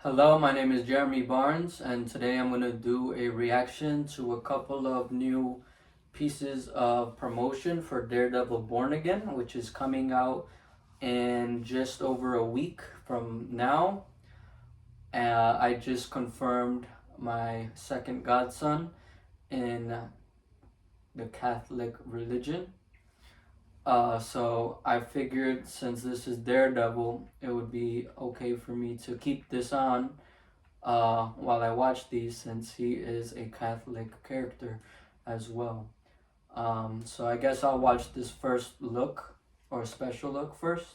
Hello, my name is Jeremy Barnes, and today I'm going to do a reaction to a couple of new pieces of promotion for Daredevil Born Again, which is coming out in just over a week from now. I just confirmed my second godson in the Catholic religion. So I figured since this is Daredevil, it would be okay for me to keep this on while I watch these, since he is a Catholic character as well. So I guess I'll watch this first look or special look first.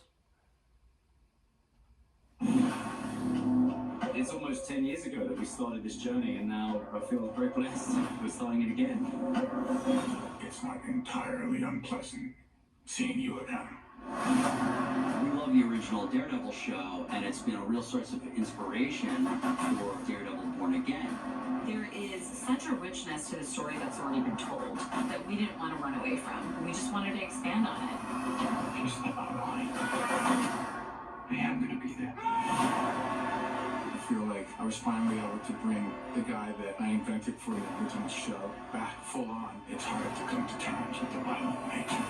It's almost 10 years ago that we started this journey, and now I feel very blessed we're starting it again. It's not entirely unpleasant seeing you again. We love the original Daredevil show, and it's been a real source of inspiration for Daredevil Born Again. There is such a richness to the story that's already been told that we didn't want to run away from. We just wanted to expand on it. If you step out of line, I am going to be there. I feel like I was finally able to bring the guy that I invented for the original show back full on. It's hard to come to terms with the violent nature.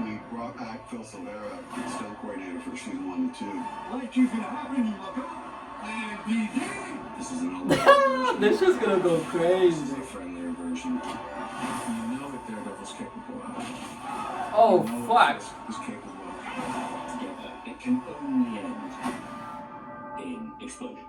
We brought back Phil Silvera, still coordinator for season 1 and 2. Like you've been happening, look. This is an old This is gonna go This is crazy. a friendlier version. You know what Daredevil's capable of. Oh, You know fuck. what he's capable of. Together, it can only end in explosion.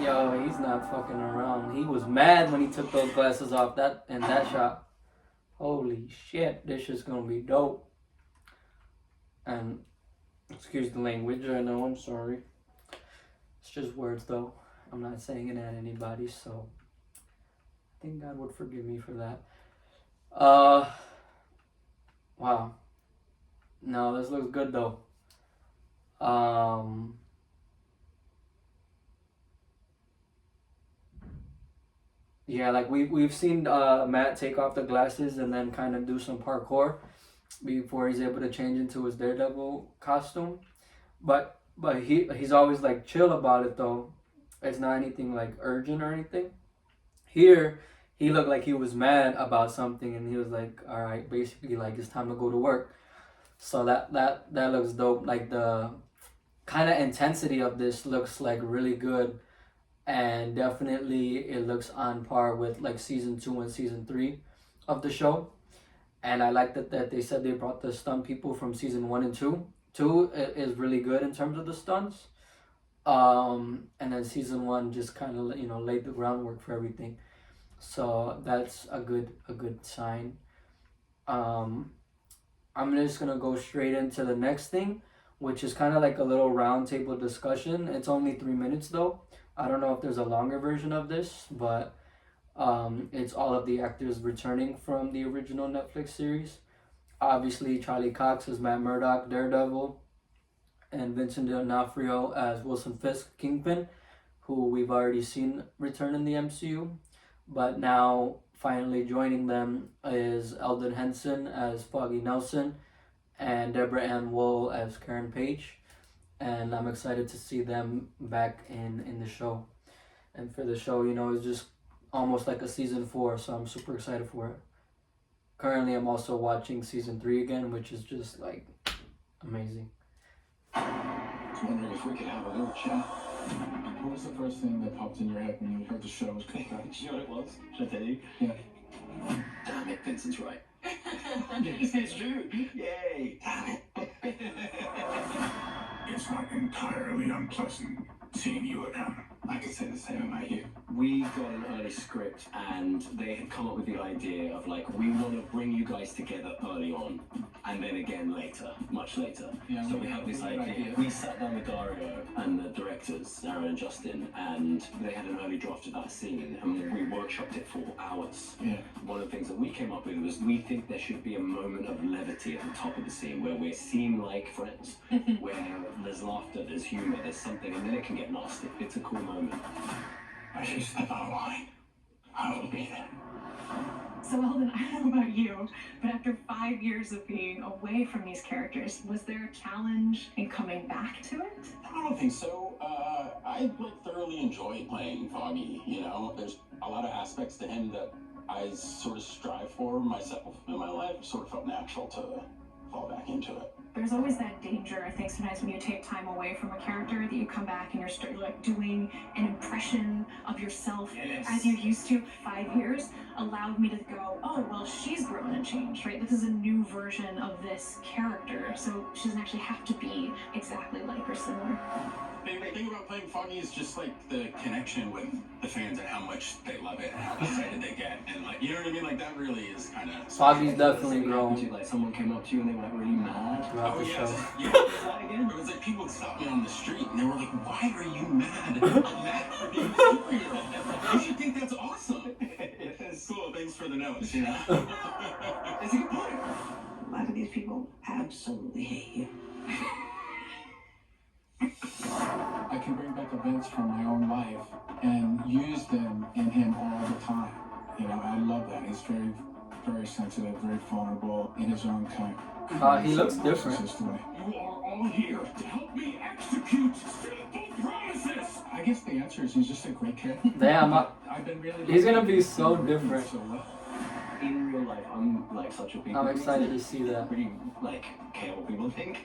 Yo, he's not fucking around. He was mad when he took those glasses off that in that shot. Holy shit, this is gonna be dope. And excuse the language, I know, I'm sorry. It's just words though. I'm not saying it at anybody, so I think God would forgive me for that. Wow. No, this looks good though. Yeah, like we've seen Matt take off the glasses and then kind of do some parkour before he's able to change into his Daredevil costume. But he's always like chill about it though. It's not anything like urgent or anything. Here he looked like he was mad about something and he was like, all right, basically like it's time to go to work. So that looks dope. Like the kind of intensity of this looks like really good, and definitely it looks on par with like season 2 and season 3 of the show. And I like that they said they brought the stunt people from season 1 and 2. 2 is really good in terms of the stunts, and then season 1 just kind of laid the groundwork for everything. So that's a good sign. I'm just gonna go straight into the next thing, which is kind of like a little round table discussion. It's only 3 minutes though. I don't know if there's a longer version of this, but it's all of the actors returning from the original Netflix series. Obviously, Charlie Cox as Matt Murdock, Daredevil, and Vincent D'Onofrio as Wilson Fisk, Kingpin, who we've already seen return in the MCU. But now, finally joining them is Eldon Henson as Foggy Nelson and Deborah Ann Woll as Karen Page. And I'm excited to see them back in the show. And for the show, it's just almost like a season 4, so I'm super excited for it. Currently, I'm also watching season 3 again, which is just like amazing. I was wondering if we could have a little chat. What was the first thing that popped in your head when you heard the show was coming out? Do you know what it was? Should I tell you? Yeah. Damn it, Vincent's right. It's true. Yay! Damn it. It's not entirely unpleasant seeing you again. I could say the same about you. We got an early script, and they had come up with the idea of like, we want to bring you guys together early on, and then again later, much later. Yeah, so we have this idea. We sat down with Dario and the directors, Aaron and Justin, and they had an early draft of that scene, and we workshopped it for hours. Yeah. One of the things that we came up with was we think there should be a moment of levity at the top of the scene where we seem like friends, where there's laughter, there's humor, there's something, and then it can get nasty. It's a cool moment. As you step out of line, I will be there. So Eldon, I don't know about you, but after 5 years of being away from these characters, was there a challenge in coming back to it? I don't think so. I thoroughly enjoy playing Foggy. You know, there's a lot of aspects to him that I sort of strive for myself in my life. It sort of felt natural to fall back into it. There's always that danger, I think, sometimes when you take time away from a character that you come back and you're like doing an impression of yourself as you used to. 5 years allowed me to go, oh, well, she's grown and changed, right? This is a new version of this character, so she doesn't actually have to be exactly like or similar. The thing about playing Foggy is just like the connection with the fans and how much they love it and how excited they get, and like, you know what I mean? Like that really is kind of. Foggy's definitely grown Like someone came up to you and they were like really mad. throughout the show. Yeah, that again. It was like people would stop me on the street and they were like, "Why are you mad? I'm mad for being a superhero. You should think that's awesome." It's cool. Thanks for the notes. You know. It's a good point. A lot of these people absolutely hate you. I can bring back events from my own life and use them in him all the time. You know, I love that. He's very, very sensitive, very vulnerable in his own kind. He looks different. You are all here to help me execute simple promises. I guess the answer is he's just a great kid. Damn, I've been really. he's gonna be so different. In real life, I'm like such a big. I'm excited to see that. Really like care what people think,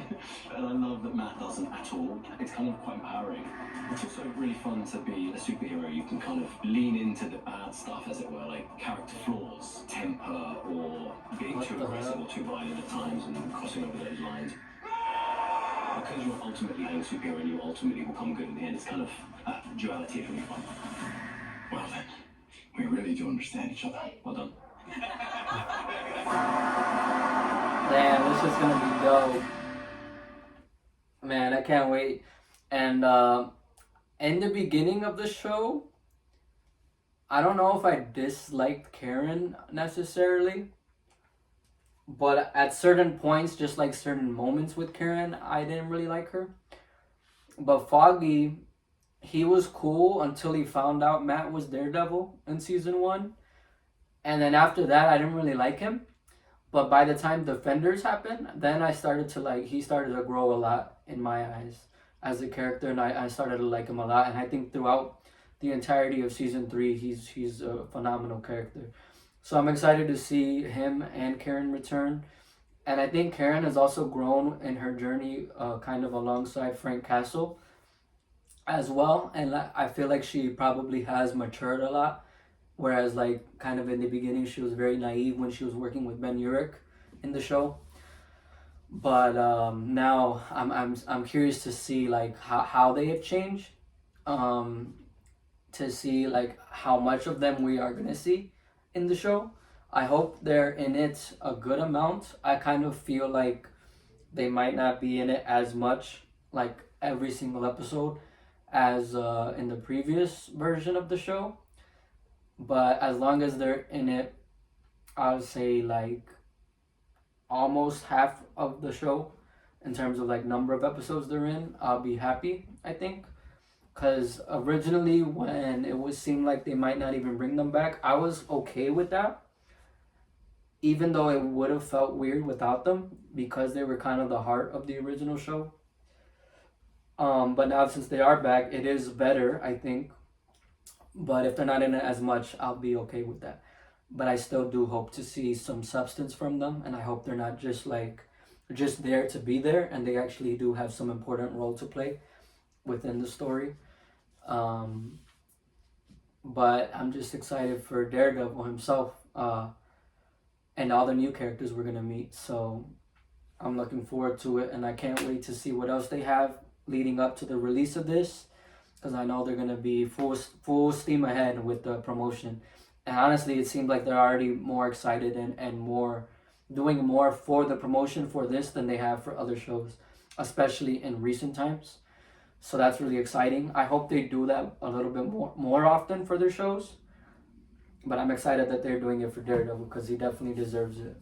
and I love that Matt doesn't at all. It's kind of quite empowering. It's also really fun to be a superhero. You can kind of lean into the bad stuff, as it were, like character flaws, temper, or being What too the aggressive hell? or too violent at times, and crossing over those lines. Because you're ultimately playing a superhero, and you ultimately will come good in the end. It's kind of duality is really fun. Well then, we really do understand each other. Well done. Damn, this is gonna be dope. Man, I can't wait. And in the beginning of the show, I don't know if I disliked Karen necessarily, but at certain points, just like certain moments with Karen, I didn't really like her. But Foggy, he was cool until he found out Matt was Daredevil in season 1. And then after that, I didn't really like him. But by the time Defenders happened, then I started to like, he started to grow a lot in my eyes as a character, and I started to like him a lot. And I think throughout the entirety of season 3, he's a phenomenal character. So I'm excited to see him and Karen return. And I think Karen has also grown in her journey kind of alongside Frank Castle as well. And I feel like she probably has matured a lot. Whereas, like, kind of in the beginning, she was very naive when she was working with Ben Urich in the show. But now I'm curious to see like how they have changed. To see like how much of them we are gonna see in the show. I hope they're in it a good amount. I kind of feel like they might not be in it as much, like every single episode, as in the previous version of the show. But as long as they're in it, I would say like almost half of the show in terms of like number of episodes they're in, I'll be happy, I think. Because originally when it would seem like they might not even bring them back, I was okay with that. Even though it would have felt weird without them, because they were kind of the heart of the original show. But now since they are back, it is better, I think. But if they're not in it as much, I'll be okay with that. But I still do hope to see some substance from them, and I hope they're not just there to be there, and they actually do have some important role to play within the story. But I'm just excited for Daredevil himself, and all the new characters we're gonna meet. So I'm looking forward to it, and I can't wait to see what else they have leading up to the release of this. Because I know they're going to be full steam ahead with the promotion. And honestly, it seems like they're already more excited and more doing more for the promotion for this than they have for other shows, especially in recent times. So that's really exciting. I hope they do that a little bit more often for their shows. But I'm excited that they're doing it for Daredevil because he definitely deserves it.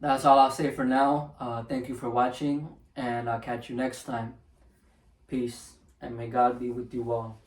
That's all I'll say for now. Thank you for watching, and I'll catch you next time. Peace, and may God be with you all.